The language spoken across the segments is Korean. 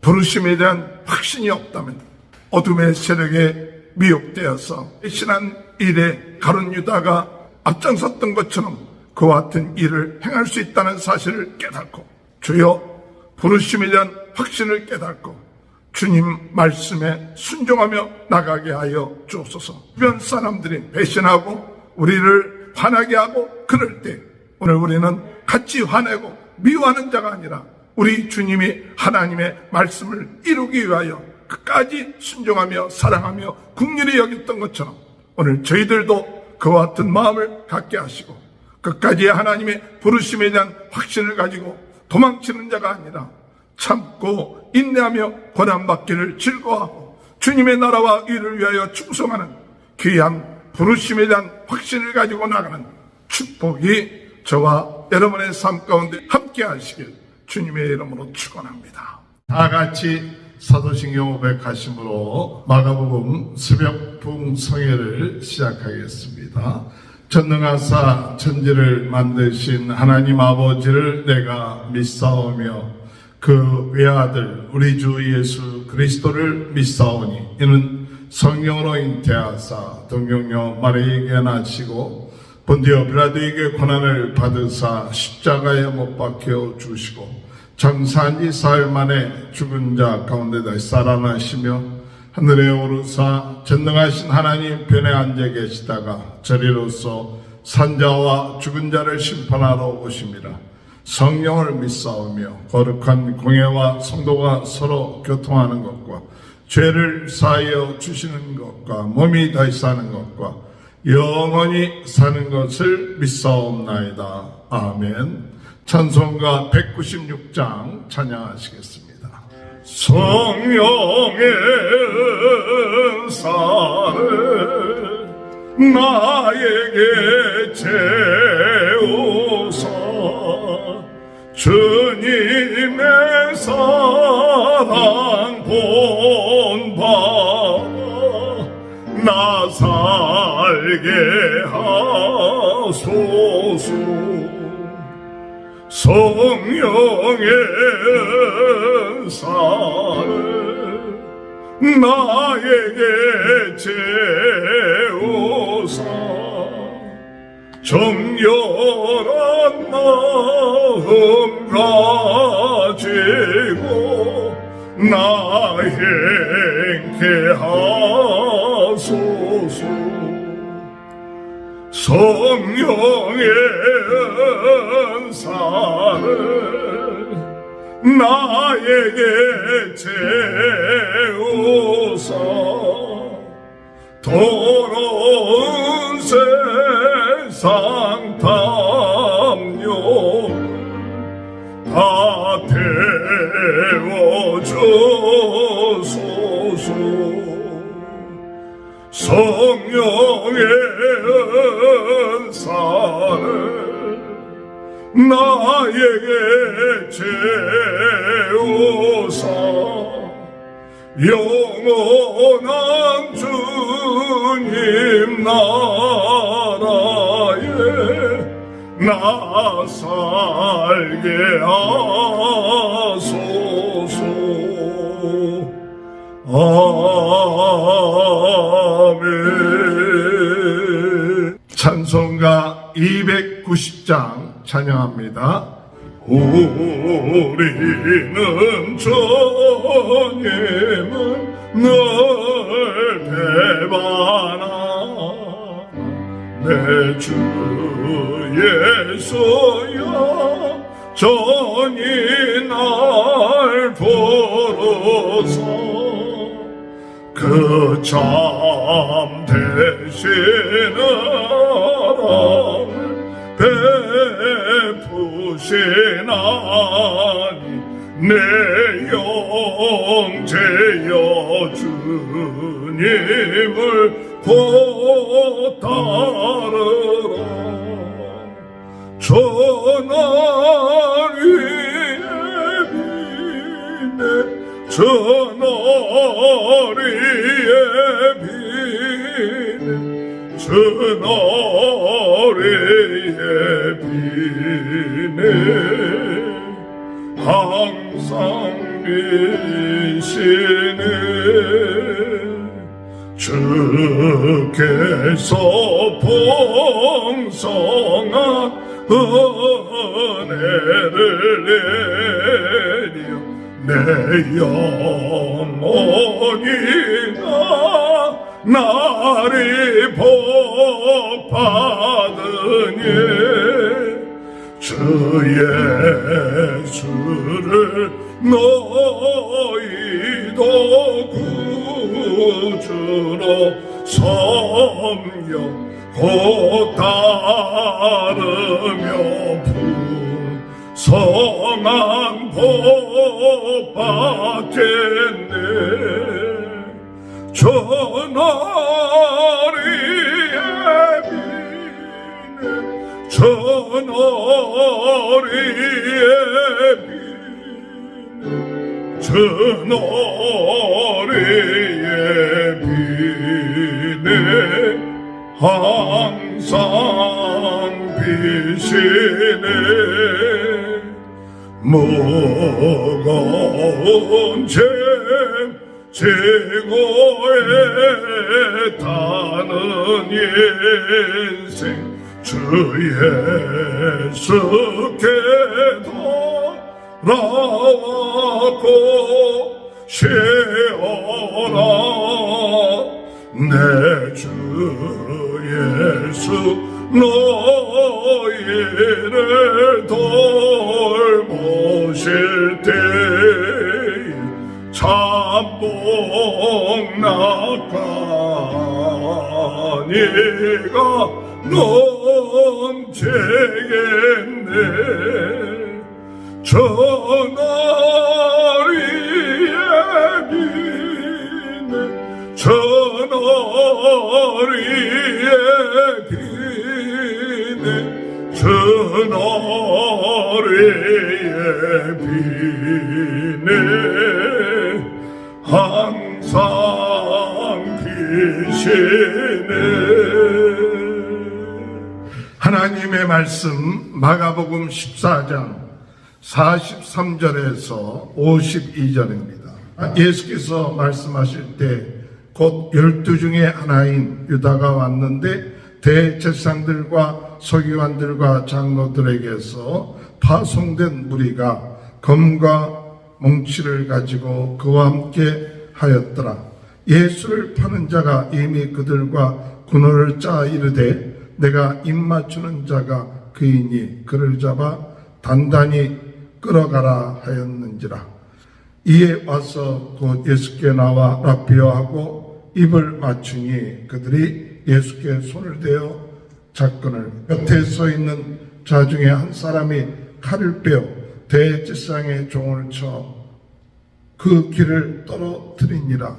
부르심에 대한 확신이 없다면 어둠의 세력에 미혹되어서 배신한 일에 가룟 유다가 앞장섰던 것처럼 그와 같은 일을 행할 수 있다는 사실을 깨닫고, 주여 부르심에 대한 확신을 깨닫고 주님 말씀에 순종하며 나가게 하여 주옵소서. 주변 사람들이 배신하고 우리를 화나게 하고 그럴 때 오늘 우리는 같이 화내고 미워하는 자가 아니라 우리 주님이 하나님의 말씀을 이루기 위하여 끝까지 순종하며 사랑하며 긍휼히 여겼던 것처럼 오늘 저희들도 그와 같은 마음을 갖게 하시고 끝까지 하나님의 부르심에 대한 확신을 가지고 도망치는 자가 아니라 참고 인내하며 고난받기를 즐거워하고 주님의 나라와 의를 위하여 충성하는 귀한 부르심에 대한 확신을 가지고 나가는 축복이 저와 여러분의 삶 가운데 함께 하시길 주님의 이름으로 축원합니다. 다 같이 사도신경 500가심으로 마가복음 새벽 부흥성회를 시작하겠습니다. 전능하사 천지를 만드신 하나님 아버지를 내가 믿사오며 그 외아들 우리 주 예수 그리스도를 믿사오니 이는 성령으로 잉태하사 동정녀 마리아에게 나시고 본디오 빌라도에게 고난을 받으사 십자가에 못 박혀 주시고 장사한 지 사흘 만에 죽은 자 가운데 다시 살아나시며 하늘에 오르사 전능하신 하나님 편에 앉아 계시다가 저리로서 산자와 죽은 자를 심판하러 오심이라. 성령을 믿사오며 거룩한 공예와 성도가 서로 교통하는 것과 죄를 사하여 주시는 것과 몸이 다시 사는 것과 영원히 사는 것을 믿사옵나이다. 아멘. 찬송가 196장 찬양하시겠습니다. 성령의 은사를 나에게 채우사 주님의 사랑 본받아 나 살게 하소서. 성령의 은사를 나에게 채우사 정결한 마음 가지고 나 행케 하소서. 성령의 은사를 나에게 채우사 더러운 세상 담요 다 태워주소서. 성령의 은사를 나에게 채우사 영원한 주님 나라에 나 살게 하소서. 아멘. 찬송가 290장 찬양합니다. 우리는 주님을 늘 배반하 내 주 예수여 전이 날 부르소 그 참 되시는 베푸시나니 내 영제여 주님을 곧 따르라. 저날 위에 비네 저날 위에 비네 저날 위에 비네 항상 비시네 주께서 풍성한 은혜를 내려 내 영혼이 나리 복 받으니 주 예수를 너희도 구주로 섬겨 곧 따르며 풍성한 복 받겠네 저날이에 비네 저날이에 비네 저날이에 비네 항상 비시네 무거운 죄 최고에 타는 인생 주 예수께 돌아왔고 쉬어라 내 주 예수 너희를 돌보실 때에 참복 낙하니가 넘치겠네 저날이에 비네 저날이에 비네 저날이에 비네 항상 비시네 하나님의 말씀 마가복음 14장 43절에서 52절입니다. 예수께서 말씀하실 때 곧 12 중에 하나인 유다가 왔는데 대제사장들과 서기관들과 장로들에게서 파송된 무리가 검과 몽치를 가지고 그와 함께 하였더라. 예수를 파는 자가 이미 그들과 군호를 짜 이르되 내가 입맞추는 자가 그이니 그를 잡아 단단히 끌어가라 하였는지라. 이에 와서 곧 예수께 나와 라비어하고 입을 맞추니 그들이 예수께 손을 대어 잡거늘 곁에 서 있는 자 중에 한 사람이 칼을 빼어 대제사장의 종을 쳐 그 길을 떨어뜨리니라.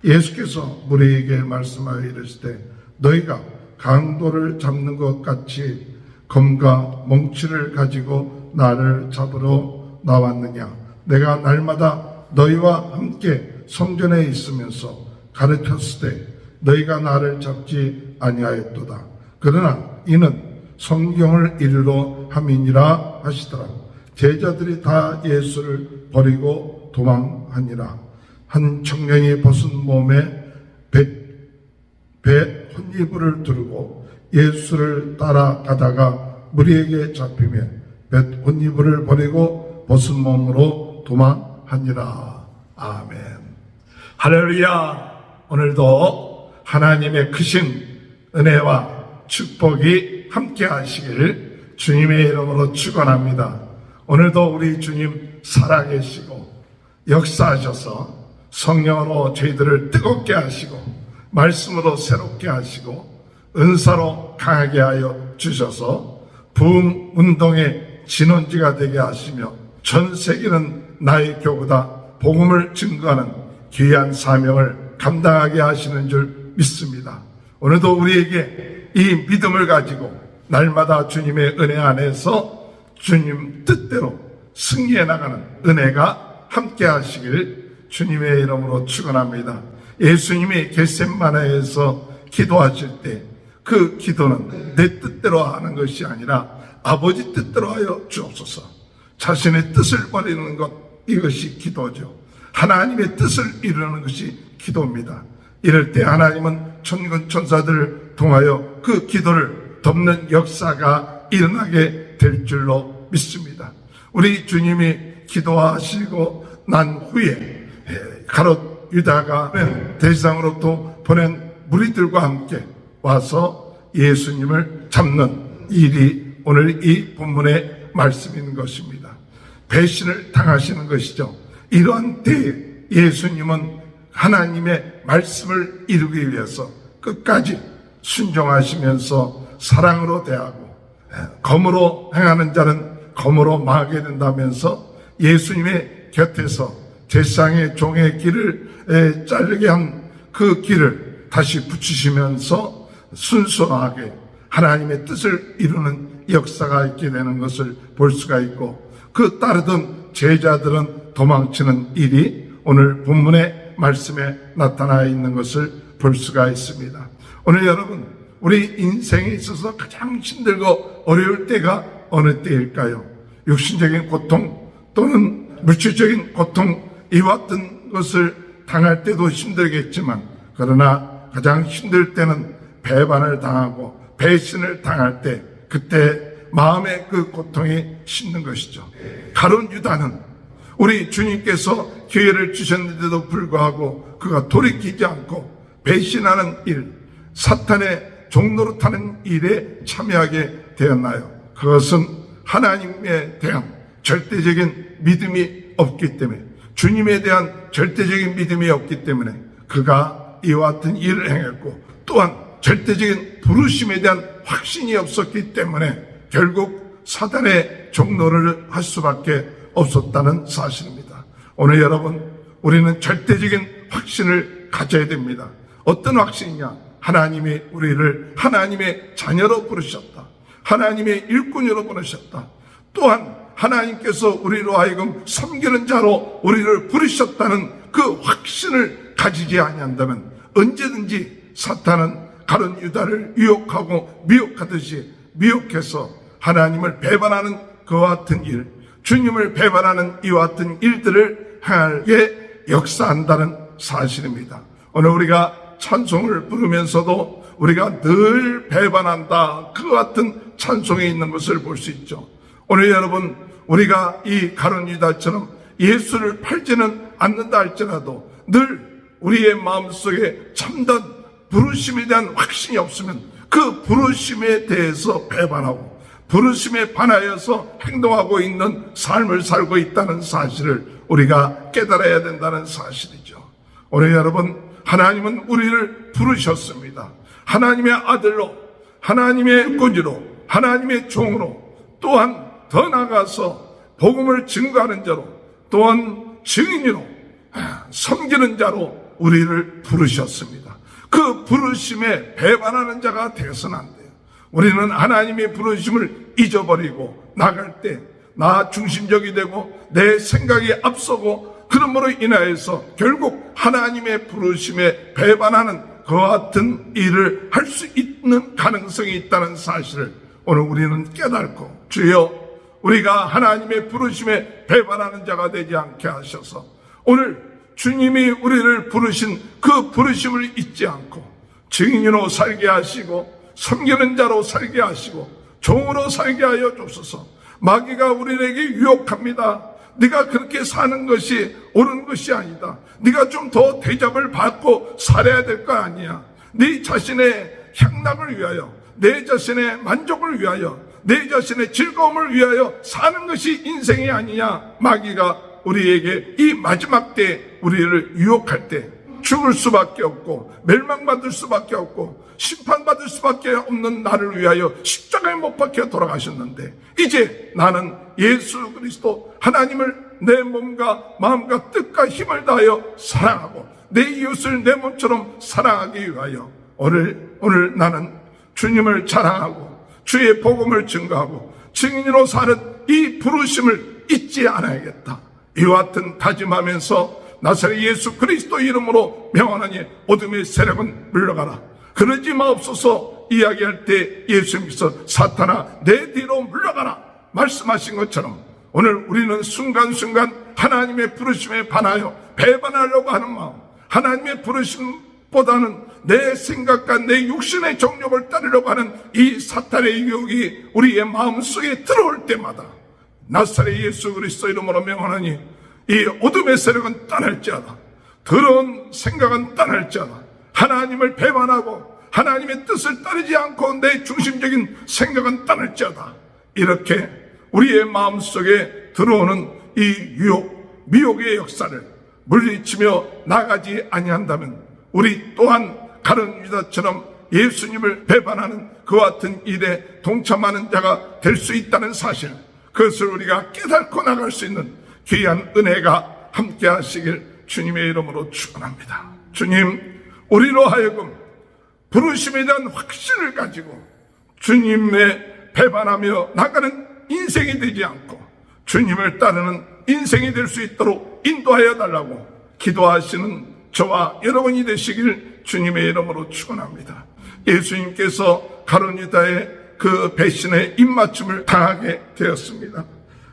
예수께서 무리에게 말씀하여 이르시되 너희가 강도를 잡는 것 같이 검과 몽치를 가지고 나를 잡으러 나왔느냐. 내가 날마다 너희와 함께 성전에 있으면서 가르쳤을 때 너희가 나를 잡지 아니하였도다. 그러나 이는 성경을 이루려 함이니라 하시더라. 제자들이 다 예수를 버리고 도망하니라. 한 청년이 벗은 몸에 배 혼이불을 두르고 예수를 따라가다가 무리에게 잡히며 배 혼이불을 버리고 벗은 몸으로 도망하니라. 아멘. 할렐루야. 오늘도 하나님의 크신 은혜와 축복이 함께 하시길 주님의 이름으로 축원합니다. 오늘도 우리 주님 살아계시고 역사하셔서 성령으로 저희들을 뜨겁게 하시고 말씀으로 새롭게 하시고 은사로 강하게 하여 주셔서 부흥 운동의 진원지가 되게 하시며 전 세계는 나의 교구다 복음을 증거하는 귀한 사명을 감당하게 하시는 줄 믿습니다. 오늘도 우리에게 이 믿음을 가지고 날마다 주님의 은혜 안에서 주님 뜻대로 승리해 나가는 은혜가 함께 하시길 주님의 이름으로 축원합니다. 예수님이 겟세마네에서 기도하실 때 그 기도는 내 뜻대로 하는 것이 아니라 아버지 뜻대로 하여 주옵소서. 자신의 뜻을 버리는 것, 이것이 기도죠. 하나님의 뜻을 이루는 것이 기도입니다. 이럴 때 하나님은 천군 천사들을 통하여 그 기도를 덮는 역사가 일어나게 될 줄로 믿습니다. 우리 주님이 기도하시고 난 후에 가롯 유다가 대지상으로부터 보낸 무리들과 함께 와서 예수님을 잡는 일이 오늘 이 본문의 말씀인 것입니다. 배신을 당하시는 것이죠. 이러한 때에 예수님은 하나님의 말씀을 이루기 위해서 끝까지 순종하시면서 사랑으로 대하고 검으로 행하는 자는 검으로 망하게 된다면서 예수님의 곁에서 제사장의 종의 길을 자르게 한 그 길을 다시 붙이시면서 순수하게 하나님의 뜻을 이루는 역사가 있게 되는 것을 볼 수가 있고, 그 따르던 제자들은 도망치는 일이 오늘 본문의 말씀에 나타나 있는 것을 볼 수가 있습니다. 오늘 여러분, 우리 인생에 있어서 가장 힘들고 어려울 때가 어느 때일까요? 육신적인 고통 또는 물질적인 고통, 이와 같은 것을 당할 때도 힘들겠지만, 그러나 가장 힘들 때는 배반을 당하고 배신을 당할 때, 그때 마음의 그 고통이 심는 것이죠. 가룟 유다는 우리 주님께서 기회를 주셨는데도 불구하고 그가 돌이키지 않고 배신하는 일, 사탄의 종로로 타는 일에 참여하게 되었나요? 그것은 하나님에 대한 절대적인 믿음이 없기 때문에, 주님에 대한 절대적인 믿음이 없기 때문에 그가 이와 같은 일을 행했고, 또한 절대적인 부르심에 대한 확신이 없었기 때문에 결국 사단의 종로를 할 수밖에 없었다는 사실입니다. 오늘 여러분, 우리는 절대적인 확신을 가져야 됩니다. 어떤 확신이냐? 하나님이 우리를 하나님의 자녀로 부르셨다. 하나님의 일꾼으로 부르셨다. 또한 하나님께서 우리로 하여금 섬기는 자로 우리를 부르셨다는 그 확신을 가지지 아니한다면 언제든지 사탄은 가룟 유다를 유혹하고 미혹하듯이 미혹해서 하나님을 배반하는 그와 같은 일, 주님을 배반하는 이와 같은 일들을 행하게 역사한다는 사실입니다. 오늘 우리가 찬송을 부르면서도 우리가 늘 배반한다, 그와 같은 찬송이 있는 것을 볼 수 있죠. 오늘 여러분, 우리가 이 가룟 유다처럼 예수를 팔지는 않는다 할지라도 늘 우리의 마음속에 참된 부르심에 대한 확신이 없으면 그 부르심에 대해서 배반하고 부르심에 반하여서 행동하고 있는 삶을 살고 있다는 사실을 우리가 깨달아야 된다는 사실이죠. 오늘 여러분, 하나님은 우리를 부르셨습니다. 하나님의 아들로, 하나님의 군주로, 하나님의 종으로, 또한 더 나아가서 복음을 증거하는 자로, 또한 증인으로, 섬기는 자로 우리를 부르셨습니다. 그 부르심에 배반하는 자가 되어서는 안 돼요. 우리는 하나님의 부르심을 잊어버리고 나갈 때 나 중심적이 되고 내 생각이 앞서고, 그러므로 인하여서 결국 하나님의 부르심에 배반하는 그와 같은 일을 할 수 있는 가능성이 있다는 사실을 오늘 우리는 깨닫고, 주여 우리가 하나님의 부르심에 배반하는 자가 되지 않게 하셔서 오늘 주님이 우리를 부르신 그 부르심을 잊지 않고 증인으로 살게 하시고 섬기는 자로 살게 하시고 종으로 살게 하여 주옵소서. 마귀가 우리에게 유혹합니다. 네가 그렇게 사는 것이 옳은 것이 아니다. 네가 좀 더 대접을 받고 살아야 될 거 아니야. 네 자신의 향락을 위하여, 내 자신의 만족을 위하여, 내 자신의 즐거움을 위하여 사는 것이 인생이 아니냐. 마귀가 우리에게 이 마지막 때 우리를 유혹할 때 죽을 수밖에 없고 멸망받을 수밖에 없고 심판받을 수밖에 없는 나를 위하여 십자가에 못 박혀 돌아가셨는데, 이제 나는 예수 그리스도 하나님을 내 몸과 마음과 뜻과 힘을 다하여 사랑하고 내 이웃을 내 몸처럼 사랑하기 위하여 오늘 나는 주님을 자랑하고 주의 복음을 증거하고 증인으로 사는 이 부르심을 잊지 않아야겠다. 이와 같은 다짐하면서 나사렛 예수 그리스도 이름으로 명하노니 어둠의 세력은 물러가라. 그러지 마옵소서 이야기할 때 예수님께서 사탄아 내 뒤로 물러가라 말씀하신 것처럼 오늘 우리는 순간순간 하나님의 부르심에 반하여 배반하려고 하는 마음, 하나님의 부르심보다는 내 생각과 내 육신의 정욕을 따르려고 하는 이 사탄의 유혹이 우리의 마음속에 들어올 때마다 나사렛 예수 그리스도 이름으로 명하노니 이 어둠의 세력은 떠날지어다, 더러운 생각은 떠날지어다, 하나님을 배반하고 하나님의 뜻을 따르지 않고 내 중심적인 생각은 떠날지어다, 이렇게 우리의 마음속에 들어오는 이 유혹, 미혹의 역사를 물리치며 나가지 아니한다면 우리 또한 가룟 유다처럼 예수님을 배반하는 그와 같은 일에 동참하는 자가 될 수 있다는 사실, 그것을 우리가 깨닫고 나갈 수 있는 귀한 은혜가 함께 하시길 주님의 이름으로 축원합니다. 주님, 우리로 하여금 부르심에 대한 확신을 가지고 주님의 배반하며 나가는 인생이 되지 않고 주님을 따르는 인생이 될 수 있도록 인도하여 달라고 기도하시는 저와 여러분이 되시길 주님의 이름으로 축원합니다. 예수님께서 가룟 유다의 그 배신의 입맞춤을 당하게 되었습니다.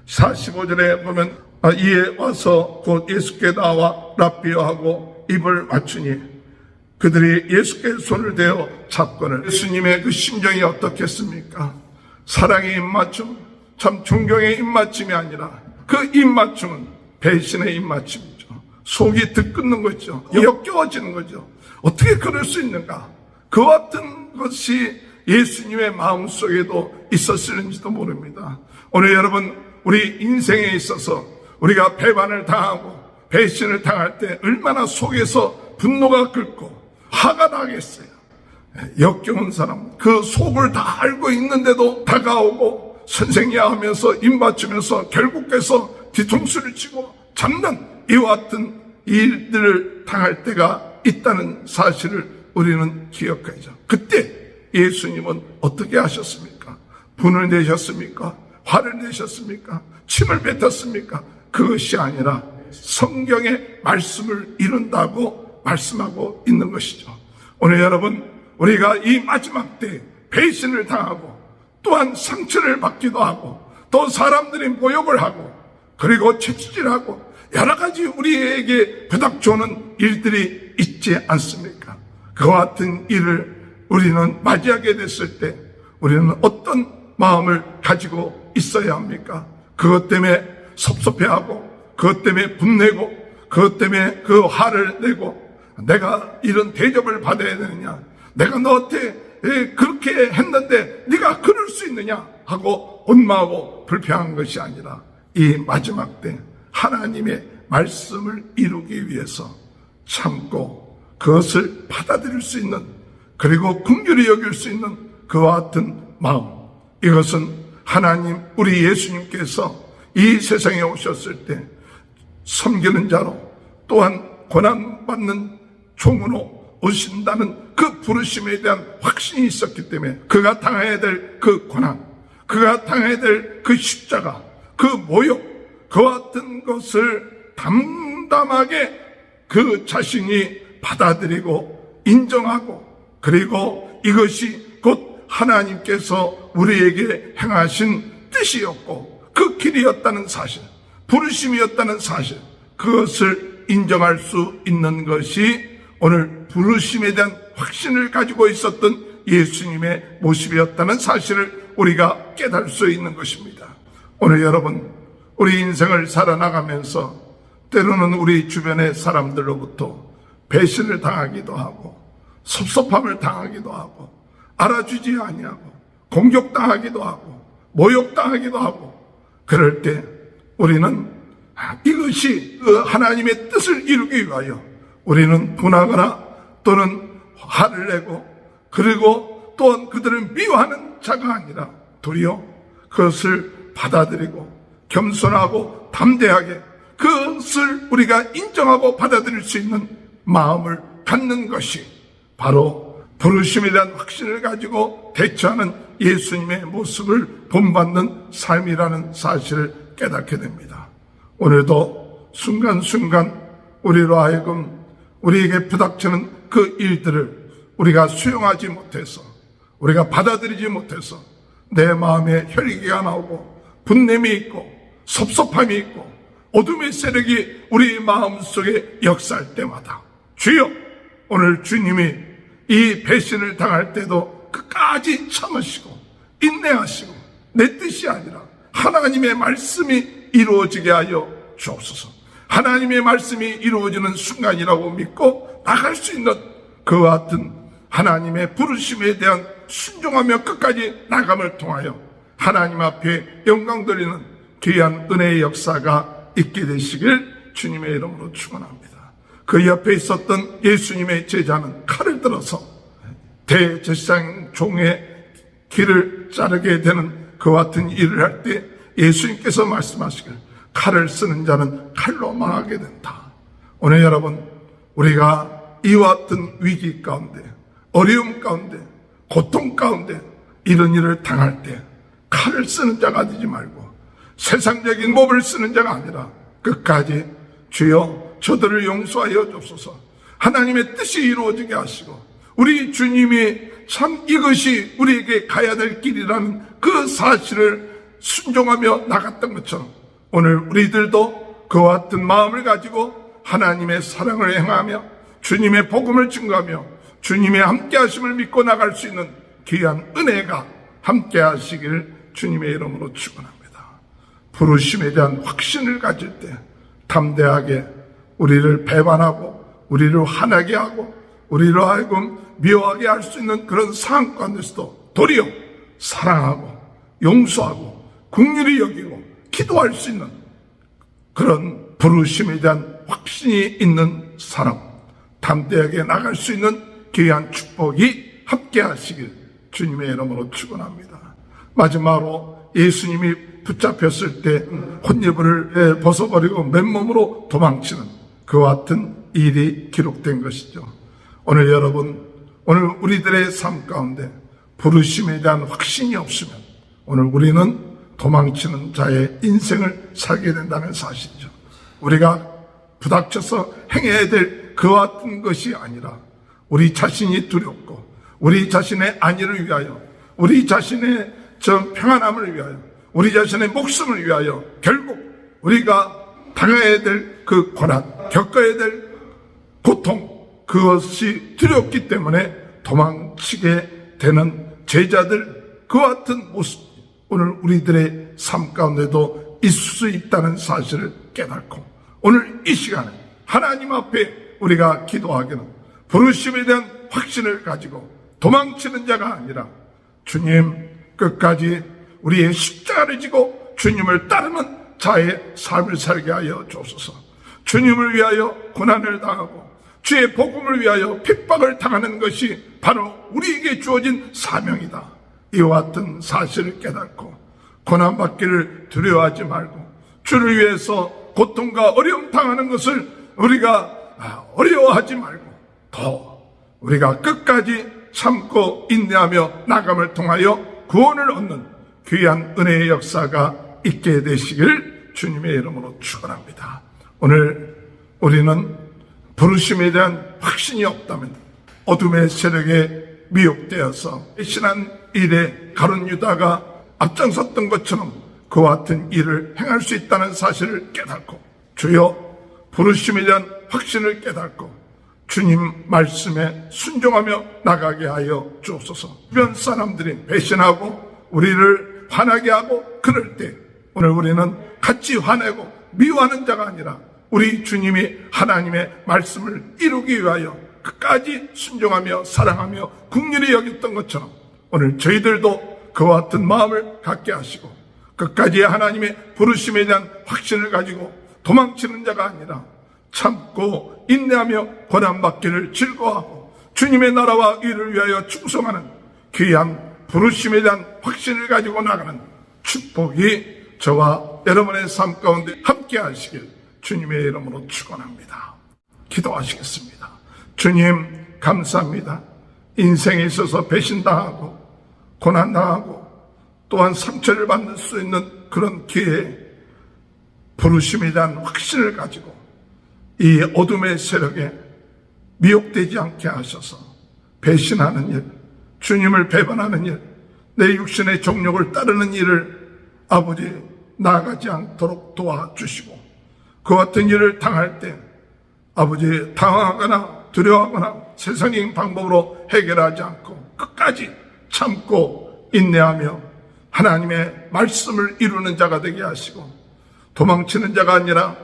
45절에 보면 이에 와서 곧 예수께 나와 랍비여 하고 입을 맞추니 그들이 예수께 손을 대어 잡거늘. 예수님의 그 심정이 어떻겠습니까? 사랑의 입맞춤, 참 존경의 입맞춤이 아니라 그 입맞춤은 배신의 입맞춤이죠. 속이 들끓는 거죠. 역겨워지는 거죠. 어떻게 그럴 수 있는가? 그와 같은 것이 예수님의 마음속에도 있었을는지도 모릅니다. 오늘 여러분, 우리 인생에 있어서 우리가 배반을 당하고 배신을 당할 때 얼마나 속에서 분노가 끓고 화가 나겠어요. 역겨운 사람, 그 속을 다 알고 있는데도 다가오고 선생이야 하면서 입맞추면서 결국에서 뒤통수를 치고 잡는 이와 같은 일들을 당할 때가 있다는 사실을 우리는 기억하죠. 그때 예수님은 어떻게 하셨습니까? 분을 내셨습니까? 화를 내셨습니까? 침을 뱉었습니까? 그것이 아니라 성경의 말씀을 이룬다고 말씀하고 있는 것이죠. 오늘 여러분, 우리가 이 마지막 때 배신을 당하고 또한 상처를 받기도 하고 또 사람들이 모욕을 하고 그리고 채찍질하고 여러 가지 우리에게 부닥쳐오는 일들이 있지 않습니까? 그와 같은 일을 우리는 맞이하게 됐을 때 우리는 어떤 마음을 가지고 있어야 합니까? 그것 때문에 섭섭해하고 그것 때문에 분내고 그것 때문에 그 화를 내고 내가 이런 대접을 받아야 되느냐, 내가 너한테 그렇게 했는데 네가 그럴 수 있느냐 하고 원망하고 불평한 것이 아니라 이 마지막 때 하나님의 말씀을 이루기 위해서 참고 그것을 받아들일 수 있는, 그리고 긍휼히 여길 수 있는 그와 같은 마음, 이것은 하나님, 우리 예수님께서 이 세상에 오셨을 때 섬기는 자로 또한 고난받는 종으로 오신다는 그 부르심에 대한 확신이 있었기 때문에 그가 당해야 될 그 고난, 그가 당해야 될 그 십자가, 그 모욕, 그와 같은 것을 담담하게 그 자신이 받아들이고 인정하고, 그리고 이것이 곧 하나님께서 우리에게 행하신 뜻이었고 그 길이었다는 사실, 부르심이었다는 사실, 그것을 인정할 수 있는 것이 오늘 부르심에 대한 확신을 가지고 있었던 예수님의 모습이었다는 사실을 우리가 깨달을 수 있는 것입니다. 오늘 여러분, 우리 인생을 살아나가면서 때로는 우리 주변의 사람들로부터 배신을 당하기도 하고 섭섭함을 당하기도 하고 알아주지 아니하고 공격당하기도 하고 모욕당하기도 하고, 그럴 때 우리는 이것이 하나님의 뜻을 이루기 위하여 우리는 분하거나 또는 화를 내고 그리고 또한 그들을 미워하는 자가 아니라 도리어 그것을 받아들이고 겸손하고 담대하게 그것을 우리가 인정하고 받아들일 수 있는 마음을 갖는 것이 바로 부르심에 대한 확신을 가지고 대처하는 예수님의 모습을 본받는 삶이라는 사실을 깨닫게 됩니다. 오늘도 순간순간 우리로 하여금 우리에게 부닥치는 그 일들을 우리가 수용하지 못해서, 우리가 받아들이지 못해서 내 마음에 혈기가 나오고 분냄이 있고 섭섭함이 있고 어둠의 세력이 우리 마음속에 역사할 때마다 주여, 오늘 주님이 이 배신을 당할 때도 끝까지 참으시고 인내하시고 내 뜻이 아니라 하나님의 말씀이 이루어지게 하여 주옵소서. 하나님의 말씀이 이루어지는 순간이라고 믿고 나갈 수 있는 그와 같은 하나님의 부르심에 대한 순종하며 끝까지 나감을 통하여 하나님 앞에 영광 돌리는 귀한 은혜의 역사가 있게 되시길 주님의 이름으로 축원합니다. 그 옆에 있었던 예수님의 제자는 칼을 들어서 대제사장 종의 길을 자르게 되는 그와 같은 일을 할 때 예수님께서 말씀하시길 칼을 쓰는 자는 칼로 망하게 된다. 오늘 여러분, 우리가 이와 같은 위기 가운데, 어려움 가운데, 고통 가운데 이런 일을 당할 때 칼을 쓰는 자가 되지 말고 세상적인 법을 쓰는 자가 아니라 끝까지 주여 저들을 용서하여 주옵소서. 하나님의 뜻이 이루어지게 하시고 우리 주님이 참 이것이 우리에게 가야 될 길이라는 그 사실을 순종하며 나갔던 것처럼 오늘 우리들도 그와 같은 마음을 가지고 하나님의 사랑을 행하며 주님의 복음을 증거하며 주님의 함께하심을 믿고 나갈 수 있는 귀한 은혜가 함께하시길 주님의 이름으로 축원합니다. 부르심에 대한 확신을 가질 때 담대하게 우리를 배반하고 우리를 화나게 하고 우리로 하여금 미워하게 할 수 있는 그런 상황 가운데서도 도리어 사랑하고 용서하고 긍휼히 여기고 기도할 수 있는 그런 부르심에 대한 확신이 있는 사람, 담대하게 나갈 수 있는 귀한 축복이 함께 하시길 주님의 이름으로 축원합니다. 마지막으로 예수님이 붙잡혔을 때 혼입을 벗어버리고 맨몸으로 도망치는 그와 같은 일이 기록된 것이죠. 오늘 여러분, 오늘 우리들의 삶 가운데 부르심에 대한 확신이 없으면 오늘 우리는 도망치는 자의 인생을 살게 된다는 사실이죠. 우리가 부닥쳐서 행해야 될 그와 같은 것이 아니라 우리 자신이 두렵고 우리 자신의 안위를 위하여 우리 자신의 평안함을 위하여 우리 자신의 목숨을 위하여 결국 우리가 당해야 될 그 고난, 겪어야 될 고통, 그것이 두렵기 때문에 도망치게 되는 제자들, 그와 같은 모습 오늘 우리들의 삶 가운데도 있을 수 있다는 사실을 깨닫고 오늘 이 시간에 하나님 앞에 우리가 기도하기는 부르심에 대한 확신을 가지고 도망치는 자가 아니라 주님 끝까지 우리의 십자가를 지고 주님을 따르는 자의 삶을 살게 하여 주옵소서. 주님을 위하여 고난을 당하고 주의 복음을 위하여 핍박을 당하는 것이 바로 우리에게 주어진 사명이다. 이와 같은 사실을 깨닫고 고난받기를 두려워하지 말고 주를 위해서 고통과 어려움 당하는 것을 우리가 어려워하지 말고 더 우리가 끝까지 참고 인내하며 나감을 통하여 구원을 얻는 귀한 은혜의 역사가 있게 되시길 주님의 이름으로 축원합니다. 오늘 우리는 부르심에 대한 확신이 없다면 어둠의 세력에 미혹되어서 배신한 일에 가룟 유다가 앞장섰던 것처럼 그와 같은 일을 행할 수 있다는 사실을 깨닫고 주여 부르심에 대한 확신을 깨닫고 주님 말씀에 순종하며 나가게 하여 주옵소서. 주변 사람들이 배신하고 우리를 화나게 하고 그럴 때 오늘 우리는 같이 화내고 미워하는 자가 아니라 우리 주님이 하나님의 말씀을 이루기 위하여 끝까지 순종하며 사랑하며 긍휼히 여겼던 것처럼 오늘 저희들도 그와 같은 마음을 갖게 하시고 끝까지 하나님의 부르심에 대한 확신을 가지고 도망치는 자가 아니라 참고 인내하며 고난받기를 즐거워하고 주님의 나라와 의를 위하여 충성하는 귀한 부르심에 대한 확신을 가지고 나가는 축복이 저와 여러분의 삶 가운데 함께 하시길 주님의 이름으로 축원합니다. 기도하시겠습니다. 주님 감사합니다. 인생에 있어서 배신당하고 고난당하고 또한 상처를 받을 수 있는 그런 기회에 부르심에 대한 확신을 가지고 이 어둠의 세력에 미혹되지 않게 하셔서 배신하는 일, 주님을 배반하는 일, 내 육신의 정욕을 따르는 일을 아버지 나아가지 않도록 도와주시고, 그 같은 일을 당할 때 아버지 당황하거나 두려워하거나 세상적인 방법으로 해결하지 않고 끝까지 참고 인내하며 하나님의 말씀을 이루는 자가 되게 하시고, 도망치는 자가 아니라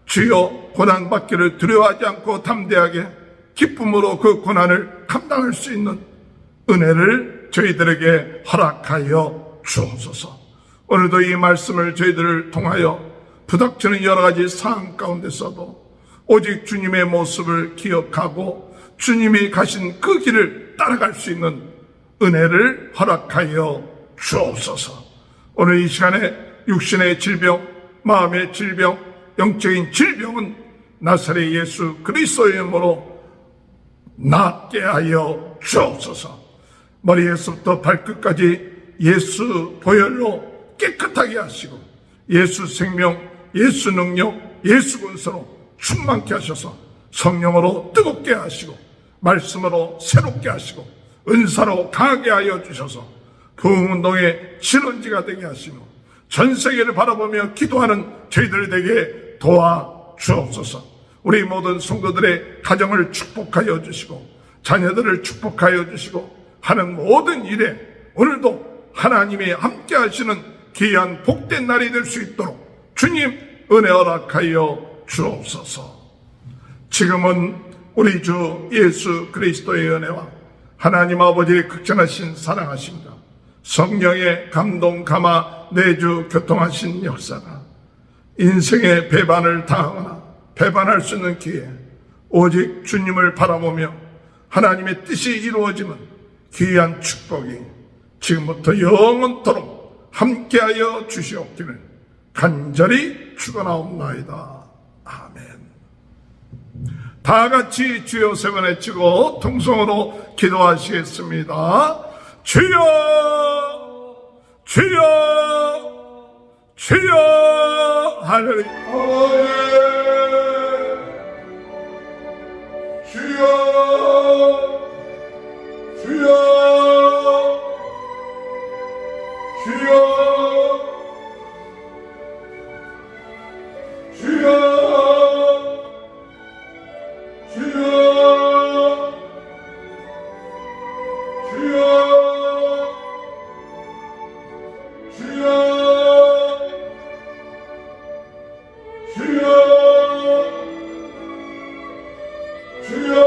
주여 고난받기를 두려워하지 않고 담대하게 기쁨으로 그 고난을 감당할 수 있는 은혜를 저희들에게 허락하여 주옵소서. 오늘도 이 말씀을 저희들을 통하여 부닥치는 여러 가지 상황 가운데서도 오직 주님의 모습을 기억하고 주님이 가신 그 길을 따라갈 수 있는 은혜를 허락하여 주옵소서. 오늘 이 시간에 육신의 질병, 마음의 질병, 영적인 질병은 나사렛 예수 그리스도의 이름으로 낫게 하여 주옵소서. 머리에서부터 발끝까지 예수 보혈로 깨끗하게 하시고 예수 생명, 예수 능력, 예수 군사로 충만케 하셔서 성령으로 뜨겁게 하시고 말씀으로 새롭게 하시고 은사로 강하게 하여 주셔서 부흥운동의 실현지가 되게 하시며 전 세계를 바라보며 기도하는 저희들 되게 도와주옵소서. 우리 모든 성도들의 가정을 축복하여 주시고 자녀들을 축복하여 주시고 하는 모든 일에 오늘도 하나님이 함께 하시는 귀한 복된 날이 될 수 있도록 주님 은혜 허락하여 주옵소서. 지금은 우리 주 예수 그리스도의 은혜와 하나님 아버지의 극진하신 사랑하심과 성령의 감동 감화 내주 교통하신 역사가 인생의 배반을 당하거나 배반할 수 있는 기회 오직 주님을 바라보며 하나님의 뜻이 이루어지는 귀한 축복이 지금부터 영원토록 함께하여 주시옵기를 간절히 축원하옵나이다. 아멘. 다 같이 주여 세 번 외치고 통성으로 기도하시겠습니다. 주여 주여 주여 할렐루야. 주여 주여 주여 주여 주여